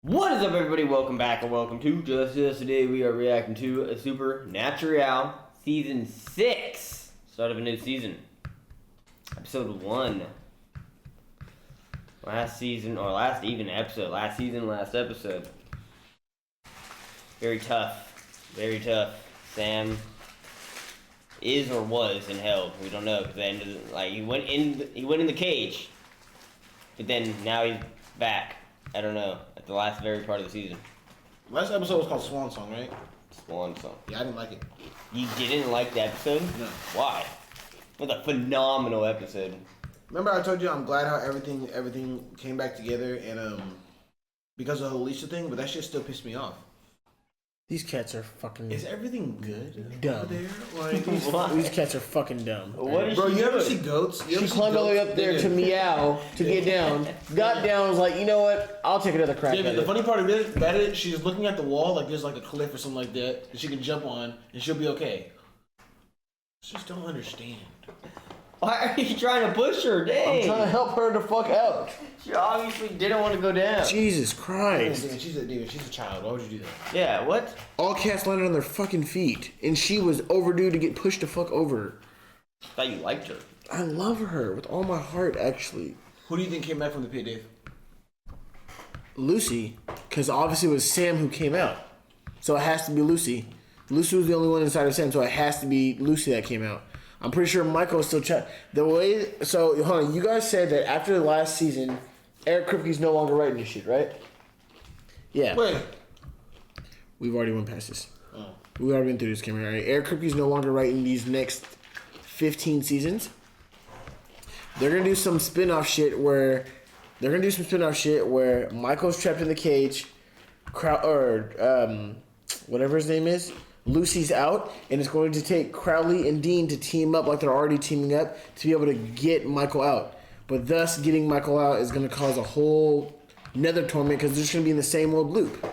What is up, everybody? Welcome back and welcome to Just Us. Today we are reacting to a Supernatural Season 6. Start of a new season. Episode 1. Last season, or last episode. Last season, last episode. Very tough. Very tough. Sam is or was in hell. We don't know, because he went in the cage. But then now he's back. I don't know. At the last very part of the season. Last episode was called Swan Song, right? Swan Song. Yeah, I didn't like it. You didn't like the episode? No. Why? It was a phenomenal episode. Remember I told you I'm glad how everything came back together and because of the Alicia thing, but that shit still pissed me off. These cats are fucking. Is everything good dumb? over there? Like, these cats are fucking dumb. What is bro, she you ever doing? see goats? She climbed all the way up there to meow to get down. Got down, was like, you know what? I'll take another crack David, at the it. funny part of it, that is, she's looking at the wall like there's like a cliff or something like that she can jump on and she'll be okay. I just don't understand. Why are you trying to push her? Dang. I'm trying to help her the fuck out. She obviously didn't want to go down. Jesus Christ. She's a child. Why would you do that? Yeah, what? All cats landed on their fucking feet, and she was overdue to get pushed the fuck over. I thought you liked her. I love her with all my heart, actually. Who do you think came back from the pit, Dave? Lucy, because obviously it was Sam who came out. So it has to be Lucy. Lucy was the only one inside of Sam, so it has to be Lucy that came out. I'm pretty sure Michael is still the way. So hold on, you guys said that after the last season, Eric Kripke's no longer writing this shit, right? Yeah. Wait. We've already went past this. Oh. We've already been through this, Cameron. Right? Eric Kripke's no longer writing these next 15 seasons. They're gonna do some spin-off shit where Michael's trapped in the cage, whatever his name is. Lucy's out, and it's going to take Crowley and Dean to team up like they're already teaming up to be able to get Michael out. But thus, getting Michael out is going to cause a whole nether torment because they're just going to be in the same old loop.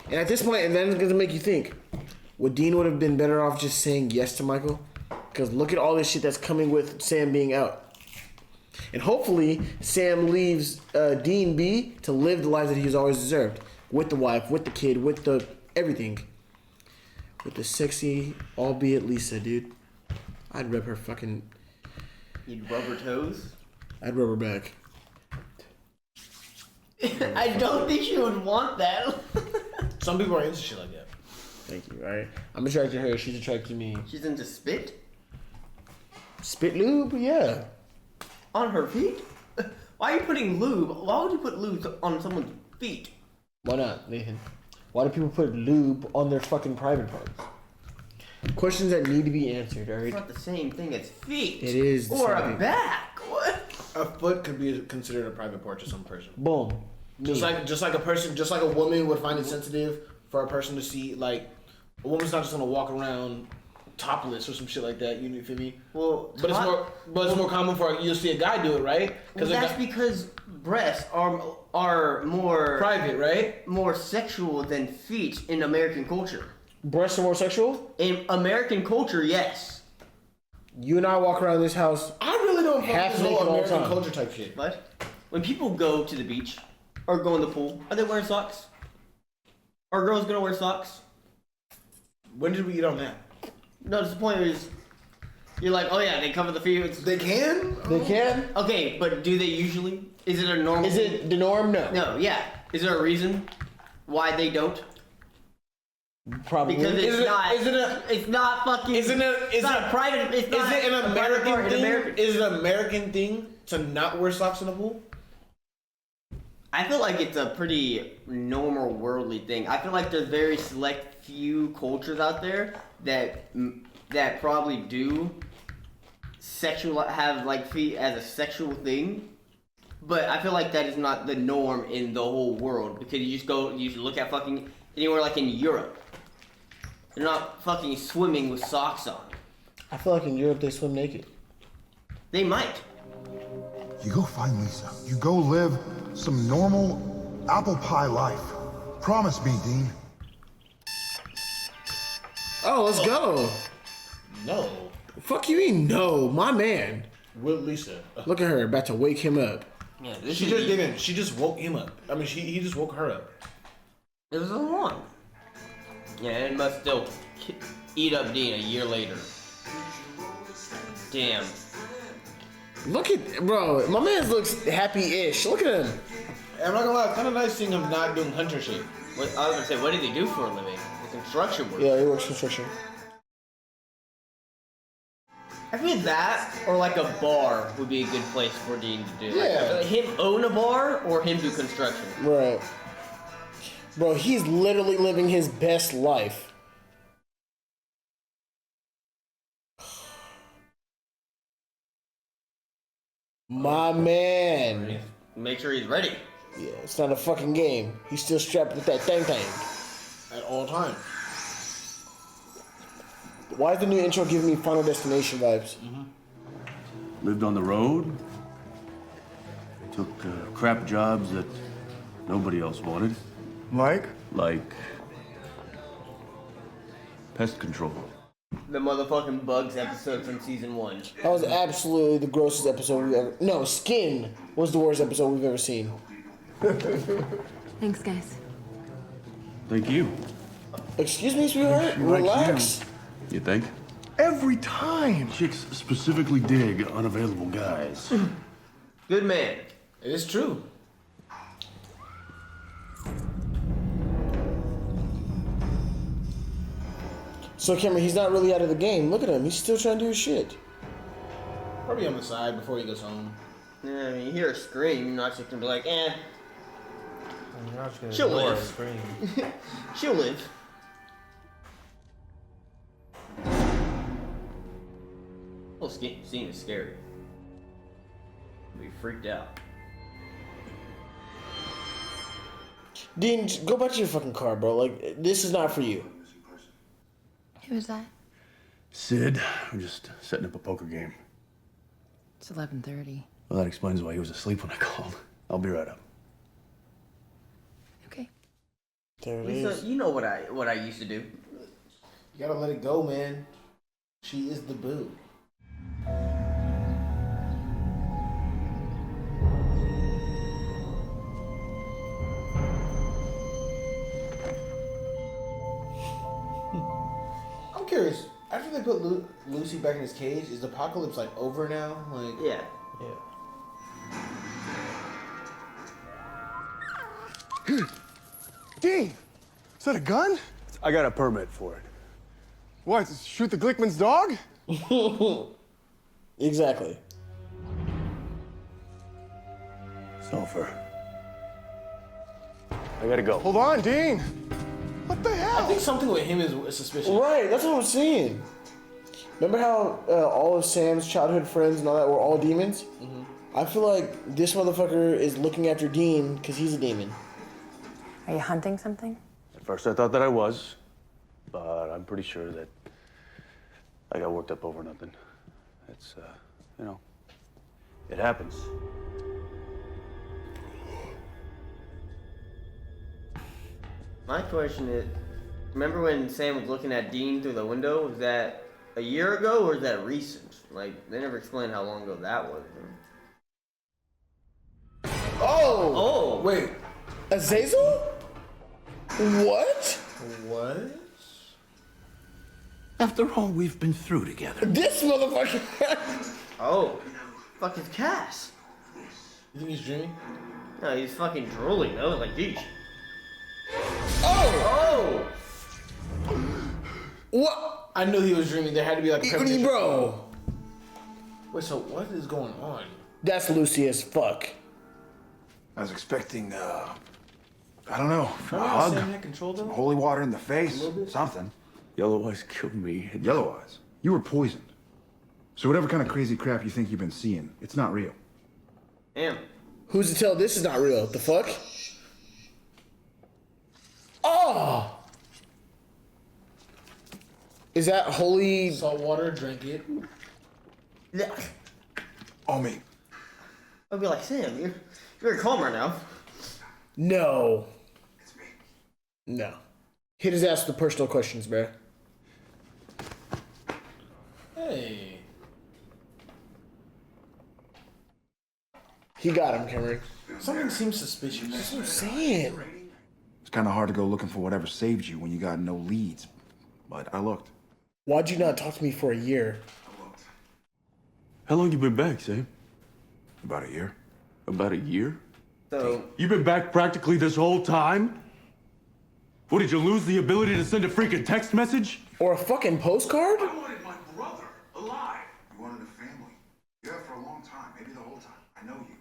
And at this point, and then it's going to make you think, would Dean would have been better off just saying yes to Michael? Because look at all this shit that's coming with Sam being out. And hopefully, Sam leaves Dean be to live the life that he's always deserved. With the wife, with the kid, with the everything. With the sexy, albeit Lisa, dude. I'd rub her fucking... You'd rub her toes? I'd rub her back. I don't think she would want that. Some people are into shit like that. Thank you, alright? I'm attracted to her, she's attracted to me. She's into spit? Spit lube? Yeah. On her feet? Why are you putting lube? Why would you put lube on someone's feet? Why not, Nathan? Why do people put lube on their fucking private parts? Questions that need to be answered, alright? It's not the same thing as feet. It is the Or same a thing. back. What? A foot could be considered a private part to some person. Boom. Just like a woman would find it sensitive for a person to see, like, a woman's not just gonna walk around topless or some shit like that. You feel me? Well, But it's more common for you'll see a guy do it, right? Well, that's because breasts are more private, right? more sexual than feet in American culture. Breasts are more sexual? In American culture, yes. You and I walk around this house. I really don't fuck Half this naked whole all the American time. culture type shit. But when people go to the beach or go in the pool, are they wearing socks? Are girls gonna wear socks? When did we eat on that? No, the point is, you're like, oh yeah, they cover the feet. They can? They can? Okay, but do they usually? Is it a normal? Is it the norm? No. No, yeah. Is there a reason why they don't? Probably. Because it's not. Is it a? It's not fucking. Is it a? It's not a private. It's not. Is it an a private part American in thing? America. Is it an American thing to not wear socks in the pool? I feel like it's a pretty normal worldly thing. I feel like there's very select few cultures out there that probably do have like feet as a sexual thing, but I feel like that is not the norm in the whole world because you look at fucking anywhere like in Europe, they're not fucking swimming with socks on. I feel like in Europe they swim naked. They might. You go find Lisa. You go live some normal apple pie life. Promise me, Dean. Oh, let's go. No. Fuck you mean no, my man. With Lisa. Look at her, about to wake him up. Yeah, She just didn't. She just woke him up. I mean, he just woke her up. It was a long. Yeah, and it must still eat up Dean a year later. Damn. Look at bro, my man looks happy-ish. Look at him. I'm not gonna lie, it's kind of nice seeing him not doing hunter shit. What, I was gonna say, what did he do for a living? The construction work. Yeah, he works construction. I feel that or like a bar would be a good place for Dean to do. Yeah. Like, him own a bar or him do construction. Right. Bro, he's literally living his best life. My man. Make sure he's ready. Yeah, it's not a fucking game. He's still strapped with that thing. At all times. Why is the new intro giving me Final Destination vibes? Lived on the road. Took crap jobs that nobody else wanted. Like? Like pest control. The motherfucking Bugs episode from season 1. That was absolutely the grossest episode we've ever... No, Skin was the worst episode we've ever seen. Thanks, guys. Thank you. Excuse me, sweetheart? She likes Relax. You think? Every time. Chicks specifically dig unavailable guys. Good man. It is true. So, Cameron, he's not really out of the game. Look at him. He's still trying to do his shit. Probably on the side before he goes home. Yeah, I mean, you hear a scream, you're not just gonna be like, eh, You're not just gonna She'll ignore live. a scream. she'll live. Whole scene is scary. Be freaked out. Dean, go back to your fucking car, bro. Like, this is not for you. Who was that? Sid, I'm just setting up a poker game. It's 11:30. Well, that explains why he was asleep when I called. I'll be right up. Okay. There it Lisa, is. you know what I used to do. You gotta let it go, man. She is the boo. I'm curious. After they put Lucy back in his cage, is the apocalypse like over now? Like, Yeah. Dean, is that a gun? I got a permit for it. What, shoot the Glickman's dog? Exactly. Sulfur. I gotta go. Hold on, Dean. What the hell? I think something with him is suspicious. Right, that's what I'm saying. Remember how all of Sam's childhood friends and all that were all demons? I feel like this motherfucker is looking after Dean because he's a demon. Are you hunting something? At first I thought that I was, but I'm pretty sure that I got worked up over nothing. It's, you know, it happens. My question is, remember when Sam was looking at Dean through the window? Was that a year ago or is that recent? Like, they never explained how long ago that was. Oh! Oh! Wait, Azazel? What? what? After all we've been through together. This motherfucker! Oh. Fuck his Cass. You think he's dreaming? No, he's fucking drooling though. Like, geez. Oh! Oh! What? I knew he was dreaming. There had to be like a premonition. Bro, Wait, so what is going on? that's Lucy as fuck. I was expecting, I don't know, a Remember how hug, Sam had control though? holy water in the face, little bit? something. Yellow Eyes killed me. Yellow eyes. You were poisoned. So whatever kind of crazy crap you think you've been seeing, it's not real. Damn. Who's to tell this is not real? The fuck? Oh! Is that holy? Salt water, drank it. Yeah. Oh, me. I'd be like, Sam, you're calmer now. No. It's me. No. Hit his ass with the personal questions, bruh. Hey. He got him, Cameron. Something seems suspicious. That's what I'm saying. It's kind of hard to go looking for whatever saved you when you got no leads. But I looked. Why'd you not talk to me for a year? I looked. How long you been back, Sam? About a year. About a year? So You been back practically this whole time? What, did you lose the ability to send a freaking text message? Or a fucking postcard? I wanted my brother alive. You wanted a family. You have for a long time, maybe the whole time. I know you.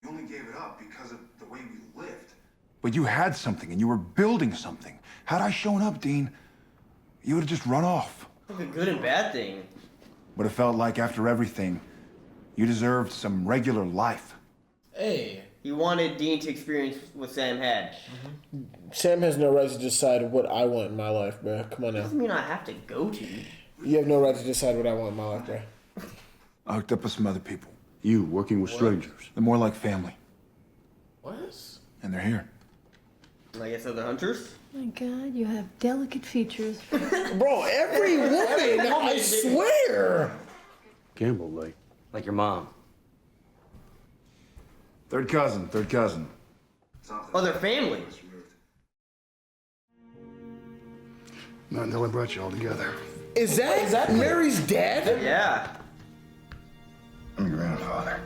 You only gave it up because of the way we lived. But you had something, and you were building something. Had I shown up, Dean, you would have just run off. like a good and bad thing. But it felt like after everything, you deserved some regular life. Hey. He wanted Dean to experience what Sam had. Sam has no right to decide what I want in my life, bro. Come on now. Doesn't mean I have to go to. You have no right to decide what I want in my life, bro. I hooked up with some other people. You working with strangers. They're more like family, What? and they're here. I guess other hunters. My God, you have delicate features. Bro, every woman, I swear. Campbell, Like your mom. Third cousin, third cousin. Other family. Not until I brought you all together. Is that Mary's dad? Yeah. I'm your grandfather.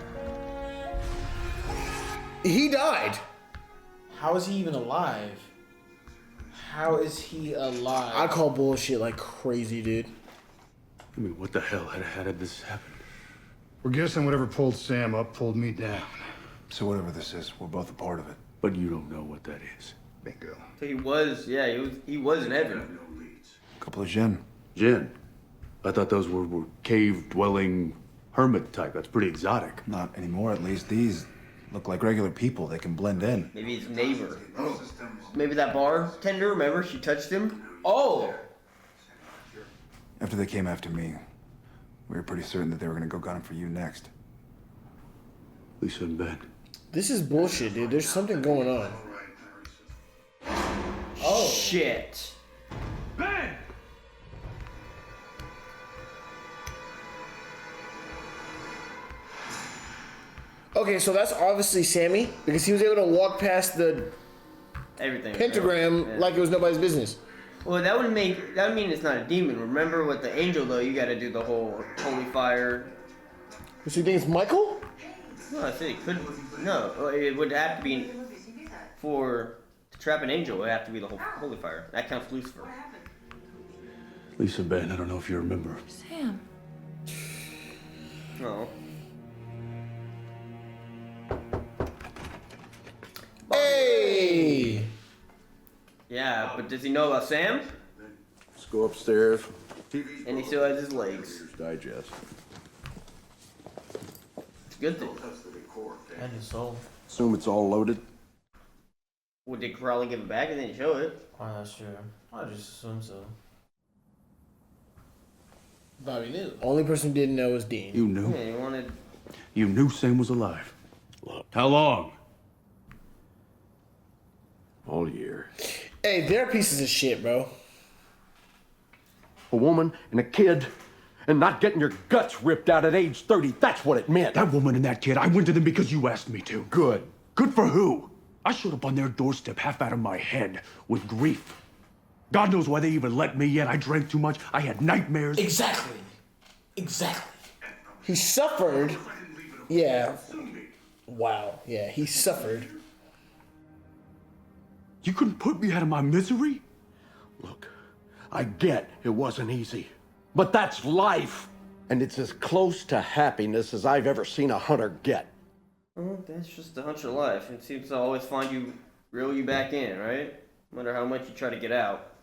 He died. How is he even alive? How is he alive? I call bullshit like crazy, dude. I mean, what the hell? How did this happen? We're guessing whatever pulled Sam up pulled me down. So whatever this is, we're both a part of it. But you don't know what that is. Bingo. So he was in heaven. Couple of Jin. Jinn. I thought those were cave-dwelling hermit type. That's pretty exotic. Not anymore, at least. These look like regular people. They can blend in. Maybe his neighbor. Maybe that bartender, remember? She touched him. Oh! After they came after me, we were pretty certain that they were gonna go gunning for you next. Lisa and Ben. This is bullshit, dude. There's something going on. Oh. Shit. Ben! Okay, so that's obviously Sammy because he was able to walk past the Everything. pentagram Yeah. like it was nobody's business. Well, that would mean it's not a demon. Remember with the angel though, you got to do the whole holy fire. So you think it's Michael? No, I said it could. No, it would have to be to trap an angel. It would have to be the whole holy fire. That counts Lucifer. Lisa, Ben, I don't know if you remember. Sam. No. Hey! Yeah, but does he know about Sam? Let's go upstairs. And he still has his legs. Digest. It's a good thing. And his soul. Assume it's all loaded. Well, did Crowley give it back and then show it? I'm not sure. I just assume so. Bobby knew. Only person who didn't know was Dean. You knew? Yeah, he wanted. You knew Sam was alive. How long? All year. Hey, they're pieces of shit, bro. A woman and a kid, and not getting your guts ripped out at age 30. That's what it meant. That woman and that kid, I went to them because you asked me to. Good. Good for who? I showed up on their doorstep half out of my head with grief. God knows why they even let me in. I drank too much. I had nightmares. Exactly. Exactly. He suffered. Yeah. Wow. Yeah, he suffered. You couldn't put me out of my misery? Look, I get it wasn't easy, but that's life. And it's as close to happiness as I've ever seen a hunter get. Well, that's just the hunter life. It seems to always find you, reel you back in, right? No matter how much you try to get out.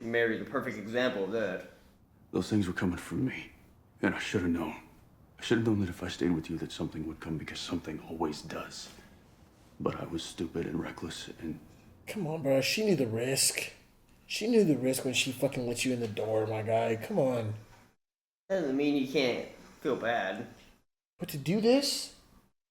Mary's the perfect example of that. Those things were coming from me, and I should have known. I should have known that if I stayed with you that something would come because something always does. But I was stupid and reckless and... Come on, bro. She knew the risk. She knew the risk when she fucking let you in the door, my guy. Come on. That doesn't mean you can't feel bad. But to do this?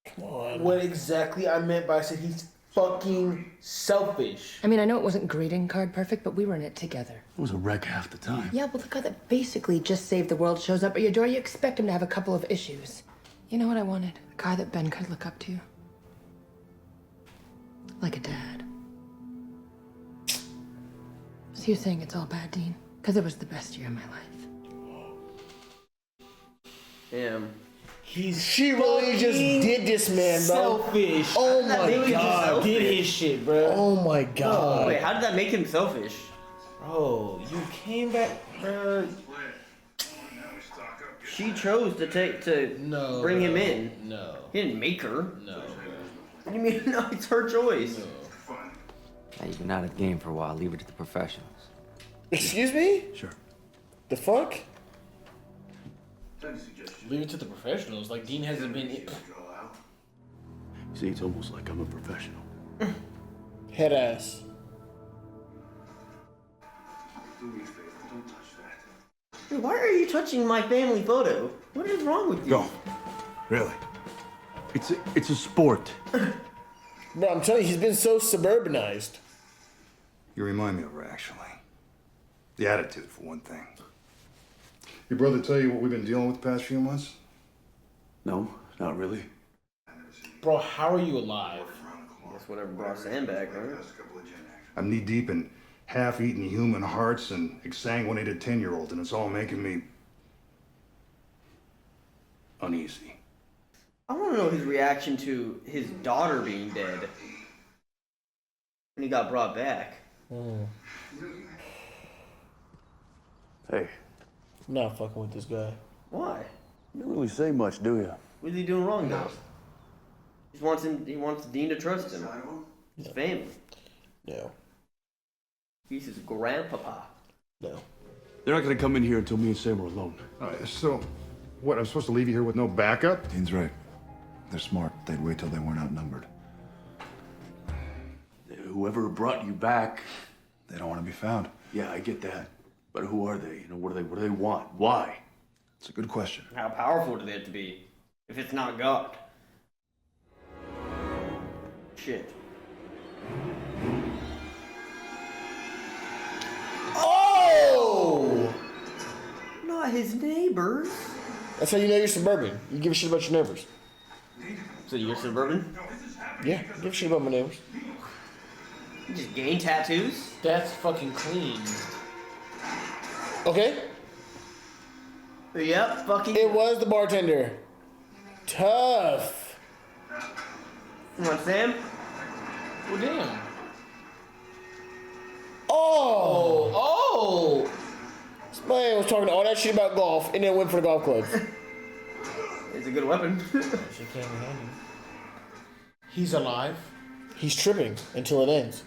Come on. What exactly I meant by I said he's fucking selfish. I mean, I know it wasn't greeting card perfect, but we were in it together. I was a wreck half the time. Yeah, well, the guy that basically just saved the world shows up at your door. You expect him to have a couple of issues. You know what I wanted? A guy that Ben could look up to. Like a dad. So you're saying it's all bad, Dean? Because it was the best year of my life. Damn. She really just did this, man, bro. Selfish. Oh That my made him god. selfish. Did his shit, bro. Oh my god. Wait, how did that make him selfish? Bro, you came back, bro. She chose to No. bring him in. No. He didn't make her. No, bro. What do you mean? No, it's her choice. Now you've been out of the game for a while. Leave it to the professionals. Excuse me? Sure. The fuck? Leave it to the professionals. Like, Dean hasn't been. See, it's almost like I'm a professional. Head ass. Do me a favor, don't touch that. Dude, why are you touching my family photo? What is wrong with you? Go. Really? It's a sport. Bro, I'm telling you, he's been so suburbanized. You remind me of her, actually. The attitude, for one thing. Your brother tell you what we've been dealing with the past few months? No, not really. Bro, how are you alive? Guess whatever brought Sam back, right? I'm knee deep in half-eaten human hearts and exsanguinated 10-year-olds, and it's all making me uneasy. I want to know his reaction to his daughter being dead when he got brought back. Hey, I'm not fucking with this guy. Why? you don't really say much, do you? What is he doing wrong though? He wants Dean to trust him. His family. No. He's his grandpapa. No. They're not gonna come in here until me and Sam are alone. So, what, I'm supposed to leave you here with no backup? Dean's right. They're smart. They'd wait till they weren't outnumbered. Whoever brought you back, They don't want to be found. yeah, I get that. But who are they? You know, what do they want? Why? It's a good question. How powerful do they have to be if it's not God? Shit. Oh! Not his neighbors. That's how you know you're suburban. You give a shit about your neighbors. So you're suburban? Yeah, give a shit about my neighbors. You just gain tattoos? That's fucking clean. Okay? Yep, fucking. It was the bartender. Tough. Come on, Sam. Well, damn. Oh! Oh! This man was talking all that shit about golf and then went for the golf clubs. It's a good weapon. She came in handy. He's alive. He's tripping until it ends.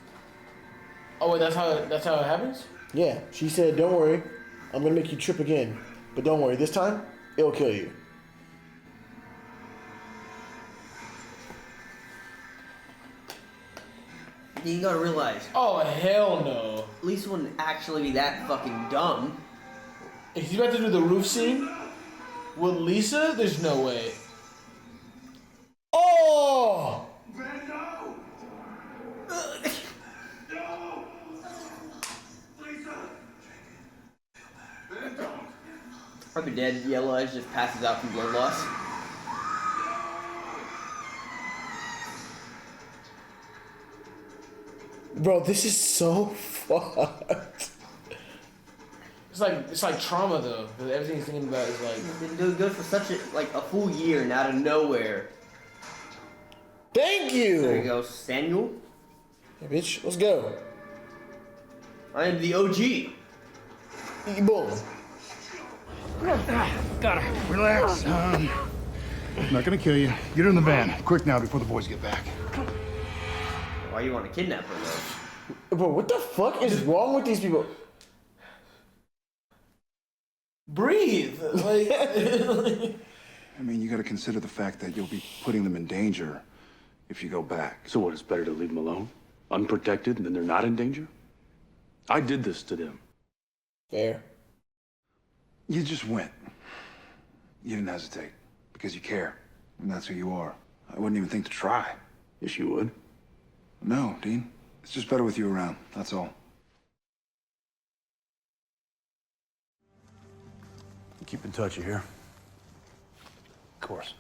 Oh wait, that's how it happens. Yeah, she said, don't worry, I'm gonna make you trip again. But don't worry, this time, it'll kill you. You gotta realize, Oh hell no! Lisa wouldn't actually be that fucking dumb. If he's about to do the roof scene with Lisa, there's no way. Oh! Probably dead. Yellow Eyes just passes out from blood loss. Bro, this is so fucked. It's like trauma though. 'Cause everything he's thinking about is like. He's been doing good for such a full year and out of nowhere. Thank you! There you go, Samuel. Hey, bitch, let's go. I am the OG. Boom. Relax, son. I'm not gonna kill you. Get her in the van. Quick now before the boys get back. Why you want to kidnap her though? Bro, what the fuck is wrong with these people? Breathe. Like. I mean, you got to consider the fact that you'll be putting them in danger if you go back. So what, it's better to leave them alone? Unprotected, and then they're not in danger? I did this to them. Fair. You just went. You didn't hesitate because you care, and that's who you are. I wouldn't even think to try. Yes, you would. No, Dean. It's just better with you around. That's all. Keep in touch, you hear? Of course.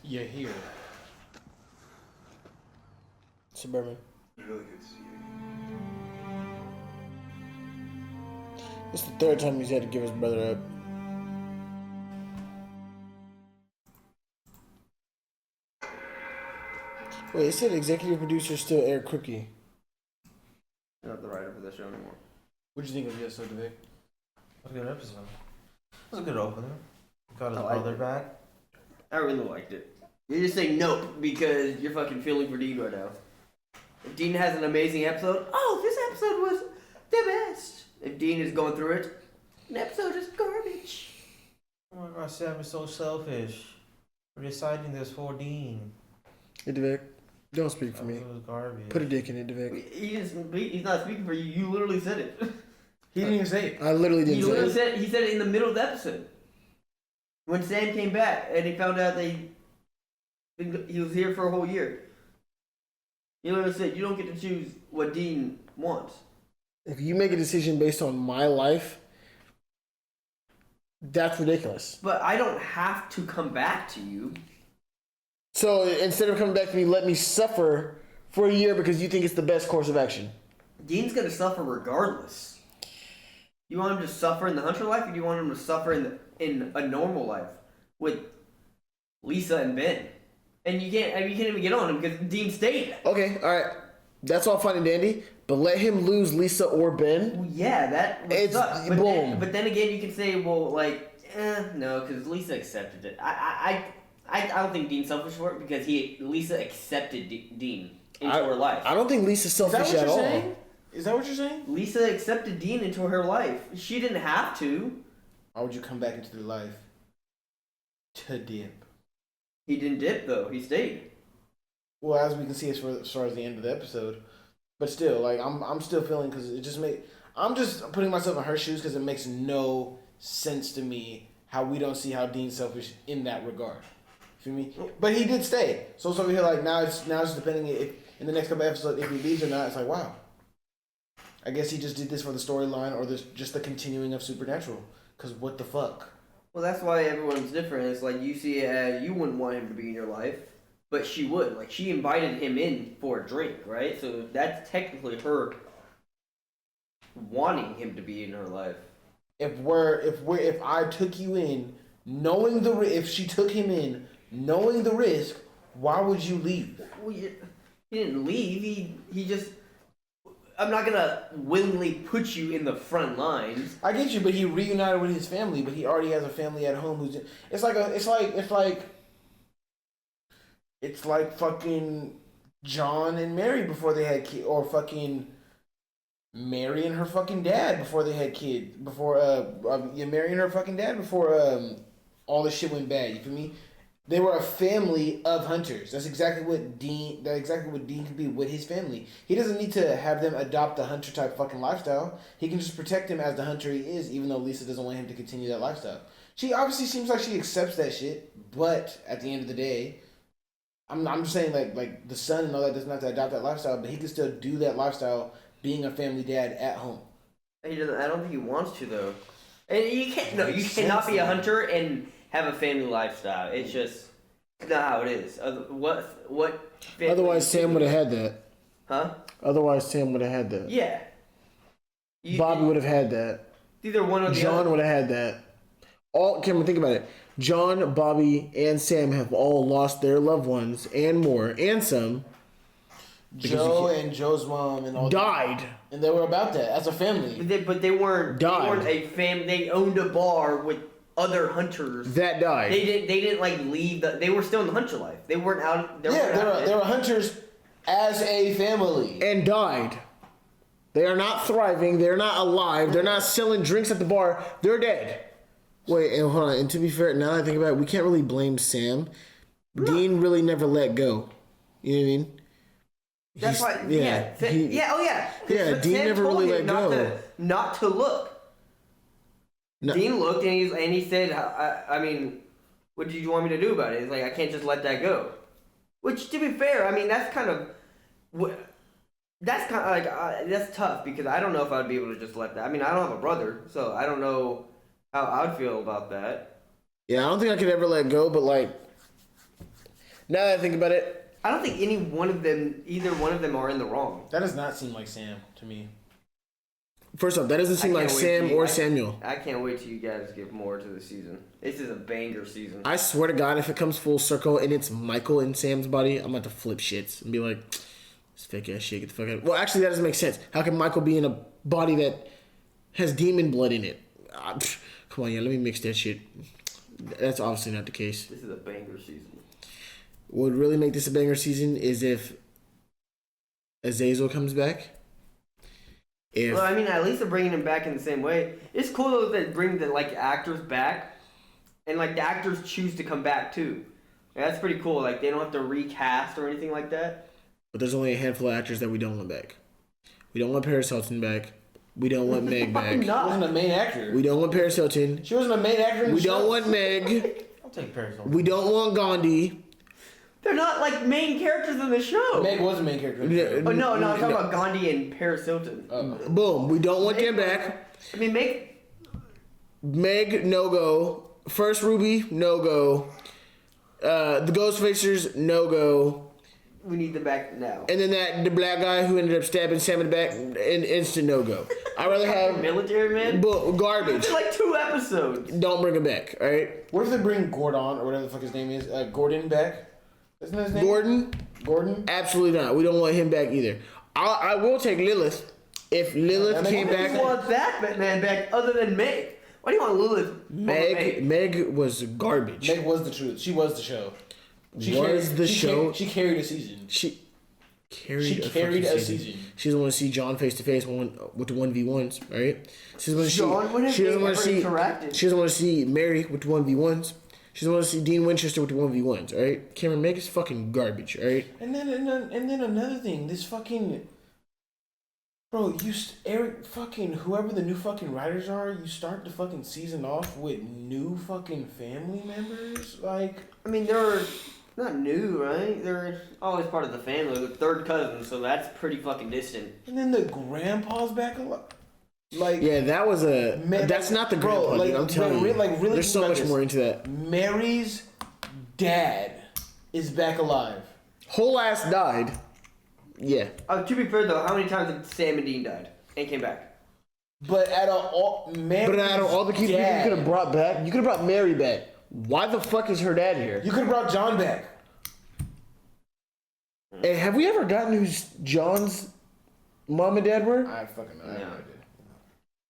You're here. Suburban. Really good to see you. It's the third time he's had to give his brother up. Wait, it said executive producer still Eric Kripke. Not the writer for the show anymore. What'd you think of the episode today? What a good episode. It was a good opener. Got his I liked brother it. back. I really liked it. You just say nope because you're fucking feeling for Dean right now. If Dean has an amazing episode, oh, this episode was the best. If Dean is going through it, an episode is garbage. Oh my god, Sam is so selfish. We're deciding this for Dean. Hey, Devek, don't speak for me. It was garbage. Put a dick in it, Devek. He's not speaking for you. You literally said it. He didn't even say it. I literally didn't say it. He said it in the middle of the episode. When Sam came back and he found out he was here for a whole year. He literally said, you don't get to choose what Dean wants. If you make a decision based on my life, that's ridiculous. But I don't have to come back to you. So instead of coming back to me, let me suffer for a year because you think it's the best course of action. Dean's gonna suffer regardless. You want him to suffer in the Hunter life, or do you want him to suffer in a normal life with Lisa and Ben? And you can't even get on him because Dean stayed. Okay, all right, that's all fine and dandy, but let him lose Lisa or Ben. Well, yeah, that would It's suck. But boom. But then again, you can say, well, like, no, because Lisa accepted it. I don't think Dean's selfish for it because Lisa accepted Dean into her life. I don't think Lisa's selfish at all. Saying? Is that what you're saying? Lisa accepted Dean into her life. She didn't have to. Why would you come back into their life to dip? He didn't dip though. He stayed. Well, as we can see, as far as the end of the episode, but still, like I'm still feeling because it just I'm just putting myself in her shoes because it makes no sense to me how we don't see how Dean's selfish in that regard. Feel me? But he did stay, so it's over here like now it's depending if in the next couple episodes if he leaves or not. It's like wow. I guess he just did this for the storyline or just the continuing of Supernatural. Cause what the fuck? Well, that's why everyone's different. It's like you see it as you wouldn't want him to be in your life, but she would. Like she invited him in for a drink, right? So that's technically her wanting him to be in her life. If I took you in, knowing if she took him in, knowing the risk, why would you leave? Well, he didn't leave. He just. I'm not gonna willingly put you in the front lines. I get you, but he reunited with his family. But he already has a family at home. It's like fucking John and Mary before they had kids, or fucking Mary and her fucking dad before they had kids. Mary and her fucking dad before all this shit went bad. You feel me? They were a family of hunters. That's exactly what Dean can be with his family. He doesn't need to have them adopt the hunter type fucking lifestyle. He can just protect him as the hunter he is, even though Lisa doesn't want him to continue that lifestyle. She obviously seems like she accepts that shit, but at the end of the day, I'm just saying like the son and all that doesn't have to adopt that lifestyle, but he can still do that lifestyle being a family dad at home. He doesn't. I don't think he wants to though. And you can't. No, you cannot be a hunter and have a family lifestyle. It's just not how it is. What? Otherwise, Sam would have had that. Huh? Otherwise, Sam would have had that. Yeah. Bobby would have had that. Either one or the John other. would have had that. Think about it. John, Bobby, and Sam have all lost their loved ones and more, and some. Joe and Joe's mom and all died, and they were about that as a family. But they weren't. Died. They weren't a fam. They owned a bar with other hunters that died. They didn't like leave. They were still in the hunter life. They weren't out. They were hunters as a family and died. They are not thriving. They're not alive. They're not selling drinks at the bar. They're dead. Wait, and hold on. And to be fair, now that I think about it, we can't really blame Sam. No. Dean really never let go. You know what I mean? That's why. Yeah. Yeah. Dean never really let go. Not to look. No. Dean looked and he said, I mean, what did you want me to do about it? He's like, I can't just let that go. Which, to be fair, I mean, that's kind of that's tough because I don't know if I'd be able to just let that. I mean, I don't have a brother, so I don't know how I'd feel about that. Yeah, I don't think I could ever let go, but like, now that I think about it, I don't think either one of them are in the wrong. That does not seem like Sam to me. First off, that doesn't seem like Sam or Samuel. I can't wait till you guys give more to the season. This is a banger season. I swear to God, if it comes full circle and it's Michael in Sam's body, I'm about to flip shits and be like, this fake ass shit, get the fuck out. Well, actually, that doesn't make sense. How can Michael be in a body that has demon blood in it? Come on, yeah, let me mix that shit. That's obviously not the case. This is a banger season. What would really make this a banger season is if Azazel comes back. Well, I mean, at least they're bringing him back in the same way. It's cool though that they bring the like actors back, and like the actors choose to come back too. Yeah, that's pretty cool. Like they don't have to recast or anything like that. But there's only a handful of actors that we don't want back. We don't want Paris Hilton back. We don't want Meg back. She wasn't a main actor. We don't want Paris Hilton. She wasn't a main actor in the We show. don't want Meg. I'll take Paris Hilton. We don't want Gandhi. They're not like main characters in the show. Meg was a main character in the show. Oh no, I'm talking about Gandhi and Paris Hilton. Boom. We don't want them back. I mean, Meg, no go. First Ruby, no go. The Ghostfacers, no go. We need them back now. And then the black guy who ended up stabbing Sam in the back, an instant no go. I'd rather have military man. Garbage. It's like 2 episodes. Don't bring him back. All right. What if they bring Gordon or whatever the fuck his name is, Gordon back? Isn't that his name? Gordon? Absolutely not. We don't want him back either. I will take Lilith. If Lilith came back. Who wants that man back other than Meg? Why do you want Lilith? Meg was garbage. Meg was the truth. She was the show. She carried a season. She carried a season. She doesn't want to see John face to face with the 1v1s, right? She doesn't want to She doesn't want to see Mary with the 1v1s. She doesn't want to see Dean Winchester with the 1v1s, all right? Cameron, Meg is fucking garbage, all right? And then another thing, this fucking bro, Eric fucking whoever the new fucking writers are, you start the fucking season off with new fucking family members, like. I mean, they're not new, right? They're always part of the family. They're third cousins, so that's pretty fucking distant. And then the grandpa's back alive. Like, yeah, that was that's not the grandpa, dude, I'm telling you. Like, really, there's so much more into that. Mary's dad is back alive. Whole ass died. Yeah. To be fair though, how many times have Sam and Dean died and came back? But out of all the kids you could have brought back, you could have brought Mary back. Why the fuck is her dad here? You could have brought John back. And have we ever gotten who John's mom and dad were? I fucking know. Yeah.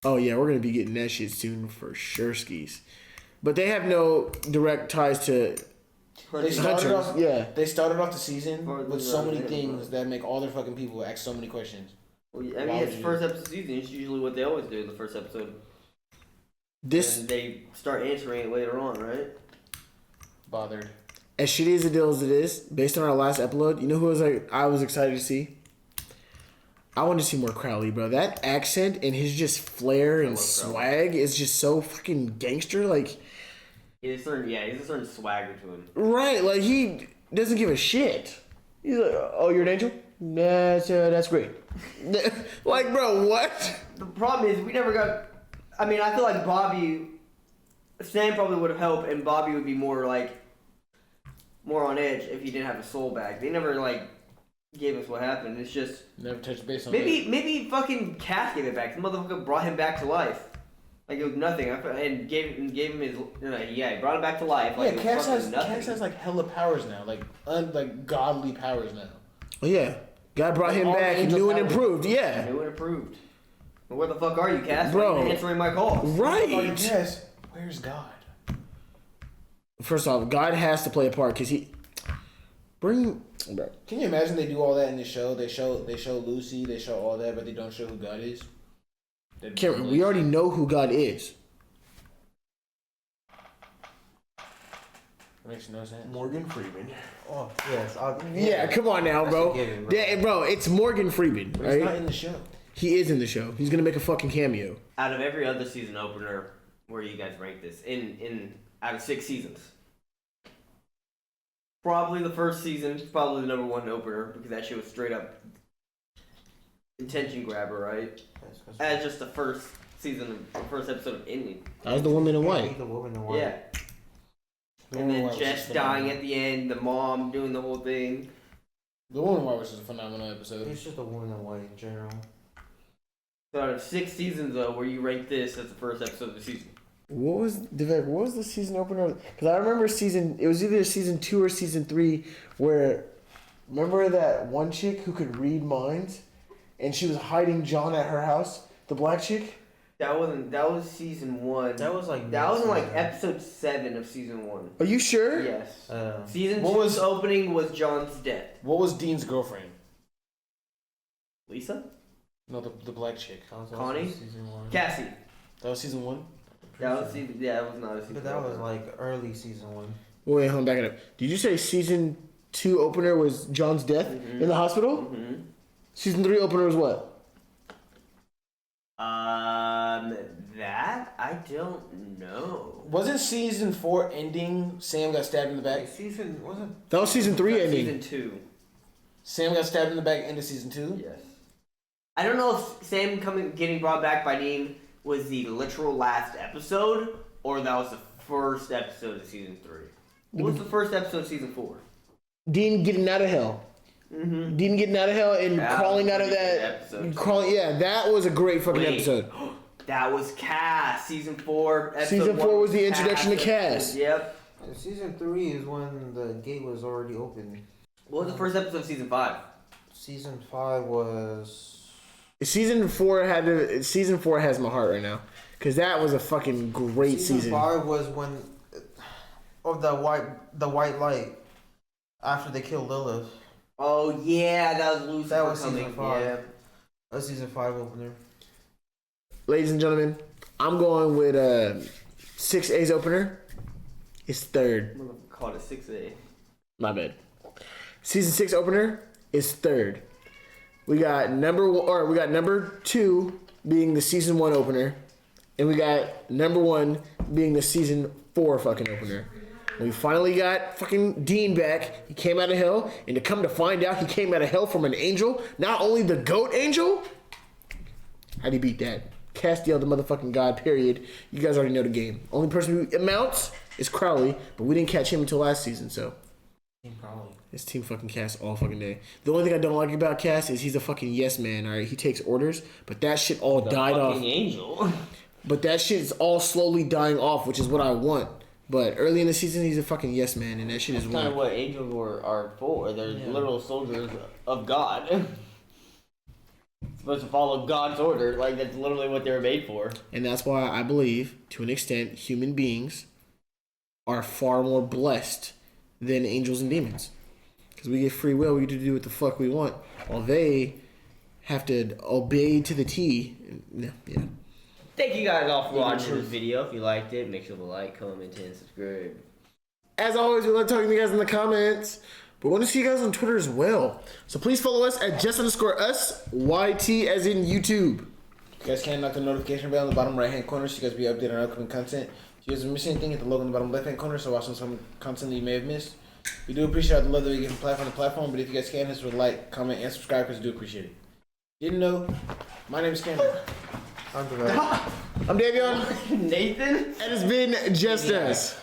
Oh yeah, we're gonna be getting that shit soon for sure, skis. But they have no direct ties to. They started off the season Or with so many things that make all their fucking people ask so many questions. Well, I mean, it's the first episode of the season. It's usually what they always do in the first episode. And they start answering it later on, right? Bothered. As shitty as the deal as it is, based on our last upload, you know who I was excited to see? I want to see more Crowley, bro. That accent and his just flair and swag is just so fucking gangster. Like, he's a certain swagger to him. Right, like he doesn't give a shit. He's like, oh, you're an angel? That's great. Like, bro, what? The problem is we never got. I mean, I feel like Sam probably would have helped, and Bobby would be more on edge if he didn't have a soul back. They never gave us what happened. It's just never touched base on maybe fucking Cass gave it back. The motherfucker brought him back to life. Like it was nothing, and gave him his. He brought him back to life. Like Cass has like hella powers now, like godly powers now. Oh yeah, God brought him back, new and improved. Yeah, new and improved. Well, where the fuck are you, Cass? Bro, Why are you answering my calls? Right. Yes. Where's God? First off, God has to play a part because he bring. Bro. Can you imagine they do all that in the show? They show Lucy, they show all that, but they don't show who God is. Cameron, we already know who God is. Makes no sense. Morgan Freeman. Oh yes. Yeah, come on now, bro. Bro, it's Morgan Freeman, But right? he's not in the show. He is in the show. He's gonna make a fucking cameo. Out of every other season opener, where do you guys rank this? In out of 6 seasons, probably the first season is probably the number 1 opener because that shit was straight up attention grabber, right? As just the first season, the first episode of Ending. That was the Woman in White. The Woman in White. Yeah. And then Jess dying at the end, the mom doing the whole thing. The Woman in White was just a phenomenal episode. It's just a Woman in White in general. So out of 6 seasons, though, where you rate this as the first episode of the season? What was the season opener? Because I remember it was either season 2 or season 3 where, remember that one chick who could read minds, and she was hiding John at her house, the black chick. That was season 1. That was like episode 7 of season 1. Are you sure? Yes. Season 2's opening was John's death. What was Dean's girlfriend? Lisa? No, the black chick. Connie? Season 1. Cassie. That was season 1? That was season. Yeah, it was not a season. But that was like early season 1. Wait, hold on, back it up. Did you say season 2 opener was John's death in the hospital? Mm-hmm. Season 3 opener was what? That I don't know. Wasn't season 4 ending? Sam got stabbed in the back. Season wasn't. That was season 3 ending. Season 2. Sam got stabbed in the back. End of season 2. Yes. I don't know if Sam getting brought back by Dean was the literal last episode, or that was the first episode of season 3. What was the first episode of season 4? Dean getting out of hell. Mm-hmm. Dean getting out of hell and That crawling was out of a good that. episode. Crawling, yeah, that was a great fucking episode. That was Cass, season 4. Season 4 was the introduction to Cass. Yep. Season 3 is when the gate was already open. What was the first episode of season 5? Season 5 was. Season 4 has my heart right now, because that was a fucking great season. Season 5 was when, the white light, after they killed Lilith. Oh yeah, that was Lucifer. That was coming. season 5. Yeah. That was season 5 opener. Ladies and gentlemen, I'm going with 6A's opener. It's third. I'm gonna call it 6A. My bad. Season 6 opener is third. We got number 2 being the season 1 opener, and we got number 1 being the season 4 fucking opener. And we finally got fucking Dean back. He came out of hell, and to come to find out, he came out of hell from an angel. Not only the goat angel. How'd he beat that? Castiel, the motherfucking god, period. You guys already know the game. Only person who amounts is Crowley, but we didn't catch him until last season, so. Team Crowley. It's Team fucking Cass all fucking day. The only thing I don't like about Cass is he's a fucking yes man, alright? He takes orders, but that shit all died off. Angel. But that shit is all slowly dying off, which is what I want. But early in the season, he's a fucking yes man, and that shit is That's kind of what angels are for. They're literal soldiers of God. Supposed to follow God's order. Like, that's literally what they were made for. And that's why I believe, to an extent, human beings are far more blessed than angels and demons. Because we get free will, we get to do what the fuck we want. While they have to obey to the T. Yeah. Thank you guys all for watching this video. If you liked it, make sure to like, comment, and subscribe. As always, we love talking to you guys in the comments. But we want to see you guys on Twitter as well. So please follow us at just_us, YT as in YouTube. You guys can knock the notification bell in the bottom right hand corner so you guys be updated on upcoming content. If you guys miss anything, hit the logo in the bottom left hand corner so watch some content that you may have missed. We do appreciate all the love that we get from platform to platform, but if you guys can, hit us with a like, comment, and subscribe because we do appreciate it. Didn't know? My name is Cameron. I'm Davion. Nathan. And it's been Just Us.